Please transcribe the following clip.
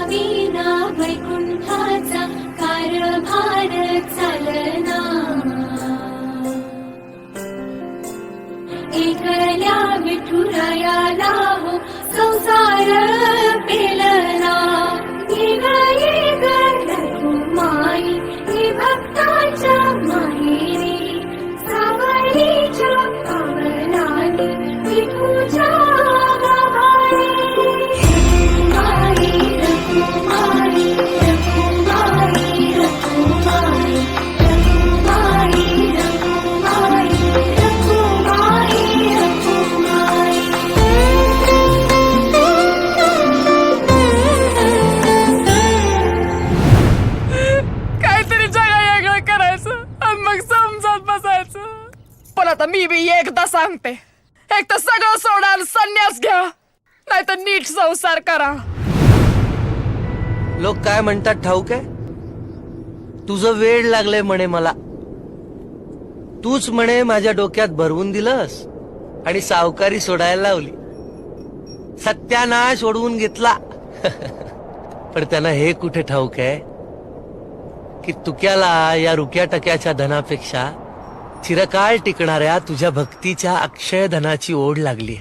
विना वैकुंठाचा कारभार चालना, एकल्या विठुरायाला हो संसार पेलना, निघाली रघुमाई ही भक्ताच्या माहेरी, सावळीच्या पावलाने विठूच्या गाभारी. रघुमाई रघुमाई रघुमाई रघुमाई रघुमाई रघुमाई रघुमाई रघुमाई. काहीतरी जगा वेगळं करायचं आणि मग समजत बसायचं. पण आता मी एकदा सांगते, एक तर सगळं सोडा आणि संन्यास घ्या, नाही तर नीट संसार करा. लोक काय म्हणतात ठाऊक आहे? तुझं वेड लागलंय म्हणे मला. तूच म्हणे माझ्या डोक्यात भरवून दिलंस आणि सावकारी सोडायला लावली. सत्यानाश ओढवून घेतला. पण त्यांना हे कुठे ठाऊक आहे की तुक्याला या रुक्या टक्याच्या धनापेक्षा चिरकाळ टिकणाऱ्या तुझ्या भक्तीच्या अक्षय धनाची ओढ लागली.